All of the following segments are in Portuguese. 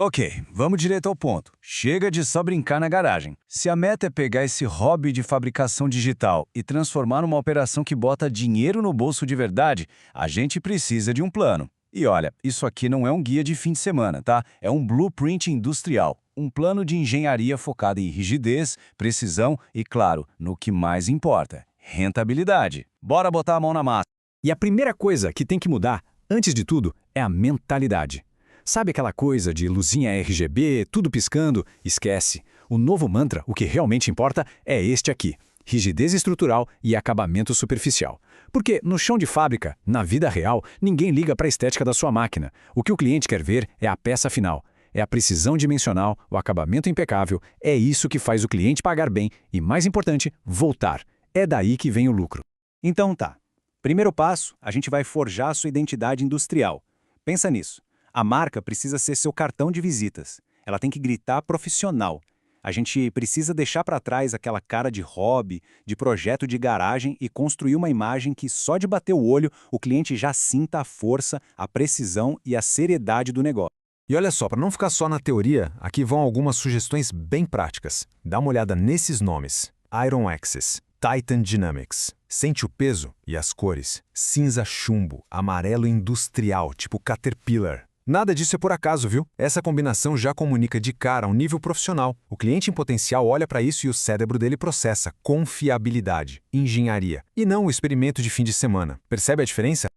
Ok, vamos direto ao ponto. Chega de só brincar na garagem. Se a meta é pegar esse hobby de fabricação digital e transformar numa operação que bota dinheiro no bolso de verdade, a gente precisa de um plano. E olha, isso aqui não é um guia de fim de semana, tá? É um blueprint industrial. Um plano de engenharia focado em rigidez, precisão e, claro, no que mais importa, rentabilidade. Bora botar a mão na massa. E a primeira coisa que tem que mudar, antes de tudo, é a mentalidade. Sabe aquela coisa de luzinha RGB, tudo piscando? Esquece. O novo mantra, o que realmente importa, é este aqui: rigidez estrutural e acabamento superficial. Porque no chão de fábrica, na vida real, ninguém liga para a estética da sua máquina. O que o cliente quer ver é a peça final. É a precisão dimensional, o acabamento impecável, é isso que faz o cliente pagar bem e, mais importante, voltar. É daí que vem o lucro. Então tá. Primeiro passo, a gente vai forjar a sua identidade industrial. Pensa nisso. A marca precisa ser seu cartão de visitas. Ela tem que gritar profissional. A gente precisa deixar para trás aquela cara de hobby, de projeto de garagem e construir uma imagem que só de bater o olho o cliente já sinta a força, a precisão e a seriedade do negócio. E olha só, para não ficar só na teoria, aqui vão algumas sugestões bem práticas. Dá uma olhada nesses nomes: Iron Axis, Titan Dynamics. Sente o peso e as cores: cinza chumbo, amarelo industrial, tipo Caterpillar. Nada disso é por acaso, viu? Essa combinação já comunica de cara a um nível profissional. O cliente em potencial olha para isso e o cérebro dele processa confiabilidade, engenharia, e não o experimento de fim de semana. Percebe a diferença?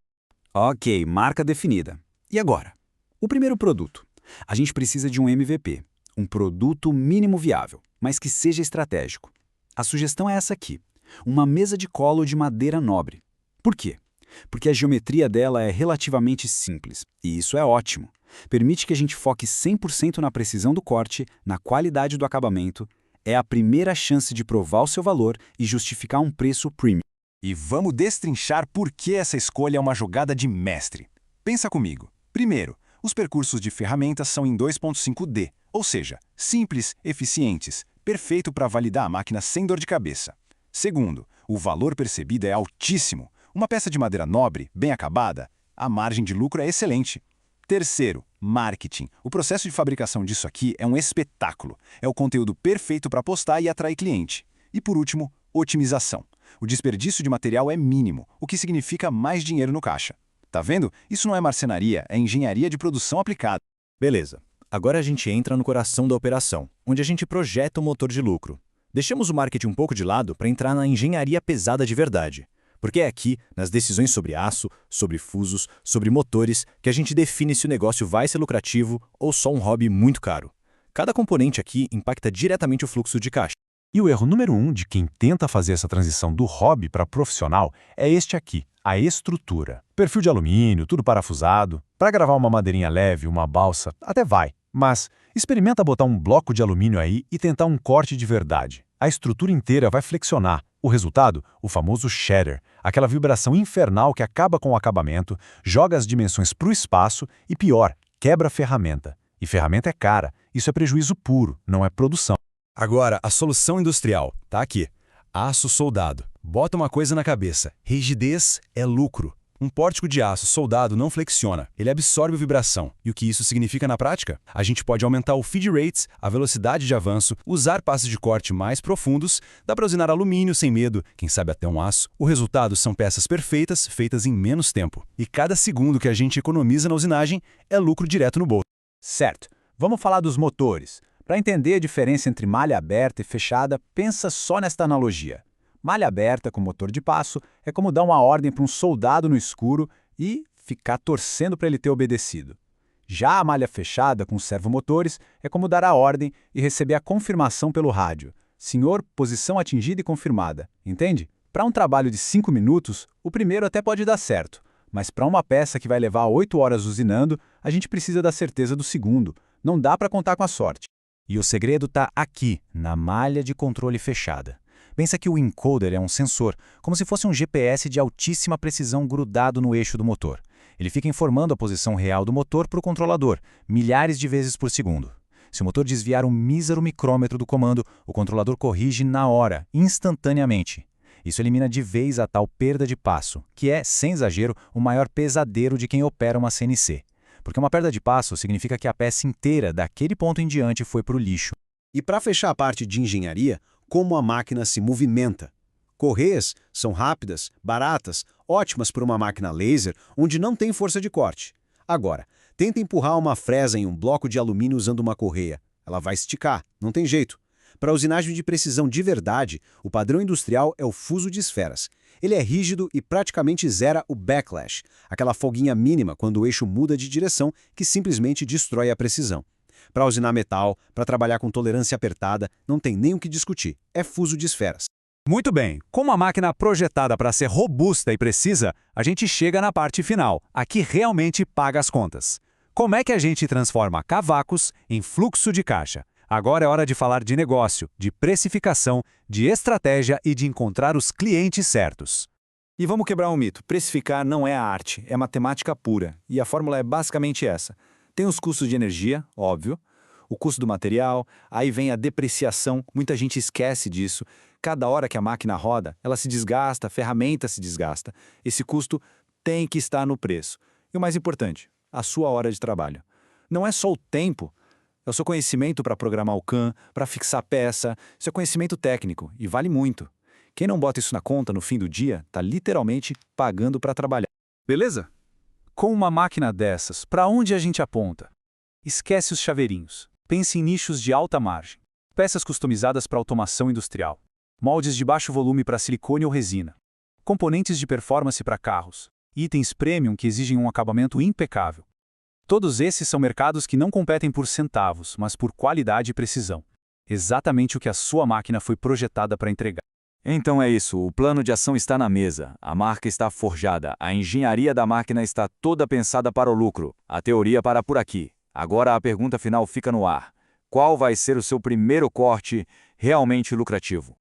Ok, marca definida. E agora? O primeiro produto. A gente precisa de um MVP, um produto mínimo viável, mas que seja estratégico. A sugestão é essa aqui: uma mesa de colo de madeira nobre. Por quê? Porque a geometria dela é relativamente simples, e isso é ótimo. Permite que a gente foque 100% na precisão do corte, na qualidade do acabamento. É a primeira chance de provar o seu valor e justificar um preço premium. E vamos destrinchar por que essa escolha é uma jogada de mestre. Pensa comigo. Primeiro, os percursos de ferramentas são em 2.5D, ou seja, simples, eficientes, perfeito para validar a máquina sem dor de cabeça. Segundo, o valor percebido é altíssimo. Uma peça de madeira nobre, bem acabada, a margem de lucro é excelente. Terceiro, marketing. O processo de fabricação disso aqui é um espetáculo. É o conteúdo perfeito para postar e atrair cliente. E por último, otimização. O desperdício de material é mínimo, o que significa mais dinheiro no caixa. Tá vendo? Isso não é marcenaria, é engenharia de produção aplicada. Beleza. Agora a gente entra no coração da operação, onde a gente projeta o motor de lucro. Deixemos o marketing um pouco de lado para entrar na engenharia pesada de verdade. Porque é aqui, nas decisões sobre aço, sobre fusos, sobre motores, que a gente define se o negócio vai ser lucrativo ou só um hobby muito caro. Cada componente aqui impacta diretamente o fluxo de caixa. E o erro número 1 de quem tenta fazer essa transição do hobby para profissional é este aqui: a estrutura. Perfil de alumínio, tudo parafusado. Para gravar uma madeirinha leve, uma balsa, até vai. Mas experimenta botar um bloco de alumínio aí e tentar um corte de verdade. A estrutura inteira vai flexionar. O resultado? O famoso shatter, aquela vibração infernal que acaba com o acabamento, joga as dimensões para o espaço e, pior, quebra a ferramenta. E ferramenta é cara, isso é prejuízo puro, não é produção. Agora, a solução industrial tá aqui: aço soldado. Bota uma coisa na cabeça: rigidez é lucro. Um pórtico de aço soldado não flexiona, ele absorve vibração. E o que isso significa na prática? A gente pode aumentar o feed rates, a velocidade de avanço, usar passos de corte mais profundos, dá para usinar alumínio sem medo, quem sabe até um aço. O resultado são peças perfeitas, feitas em menos tempo. E cada segundo que a gente economiza na usinagem é lucro direto no bolso. Certo. Vamos falar dos motores. Para entender a diferença entre malha aberta e fechada, pensa só nesta analogia. Malha aberta com motor de passo é como dar uma ordem para um soldado no escuro e ficar torcendo para ele ter obedecido. Já a malha fechada com servomotores é como dar a ordem e receber a confirmação pelo rádio. Senhor, posição atingida e confirmada. Entende? Para um trabalho de 5 minutos, o primeiro até pode dar certo, mas para uma peça que vai levar 8 horas usinando, a gente precisa da certeza do segundo. Não dá para contar com a sorte. E o segredo está aqui, na malha de controle fechada. Pensa que o encoder é um sensor, como se fosse um GPS de altíssima precisão grudado no eixo do motor. Ele fica informando a posição real do motor para o controlador, milhares de vezes por segundo. Se o motor desviar um mísero micrômetro do comando, o controlador corrige na hora, instantaneamente. Isso elimina de vez a tal perda de passo, que é, sem exagero, o maior pesadelo de quem opera uma CNC. porque uma perda de passo significa que a peça inteira daquele ponto em diante foi para o lixo. E para fechar a parte de engenharia, como a máquina se movimenta. Correias são rápidas, baratas, ótimas para uma máquina laser onde não tem força de corte. Agora, tenta empurrar uma fresa em um bloco de alumínio usando uma correia. Ela vai esticar, não tem jeito. Para a usinagem de precisão de verdade, o padrão industrial é o fuso de esferas. Ele é rígido e praticamente zera o backlash, aquela folguinha mínima quando o eixo muda de direção que simplesmente destrói a precisão. Para usinar metal, para trabalhar com tolerância apertada, não tem nem o que discutir. É fuso de esferas. Muito bem, como a máquina projetada para ser robusta e precisa, a gente chega na parte final, a que realmente paga as contas. Como é que a gente transforma cavacos em fluxo de caixa? Agora é hora de falar de negócio, de precificação, de estratégia e de encontrar os clientes certos. E vamos quebrar um mito. Precificar não é a arte, é matemática pura. E a fórmula é basicamente essa. Tem os custos de energia, óbvio, o custo do material, aí vem a depreciação, muita gente esquece disso. Cada hora que a máquina roda, ela se desgasta, a ferramenta se desgasta. Esse custo tem que estar no preço. E o mais importante, a sua hora de trabalho. Não é só o tempo, é o seu conhecimento para programar o CAM, para fixar peça, isso é conhecimento técnico e vale muito. Quem não bota isso na conta no fim do dia, está literalmente pagando para trabalhar. Beleza? Com uma máquina dessas, para onde a gente aponta? Esquece os chaveirinhos. Pense em nichos de alta margem. Peças customizadas para automação industrial. Moldes de baixo volume para silicone ou resina. Componentes de performance para carros. Itens premium que exigem um acabamento impecável. Todos esses são mercados que não competem por centavos, mas por qualidade e precisão. Exatamente o que a sua máquina foi projetada para entregar. Então é isso, o plano de ação está na mesa, a marca está forjada, a engenharia da máquina está toda pensada para o lucro, a teoria para por aqui. Agora a pergunta final fica no ar. Qual vai ser o seu primeiro corte realmente lucrativo?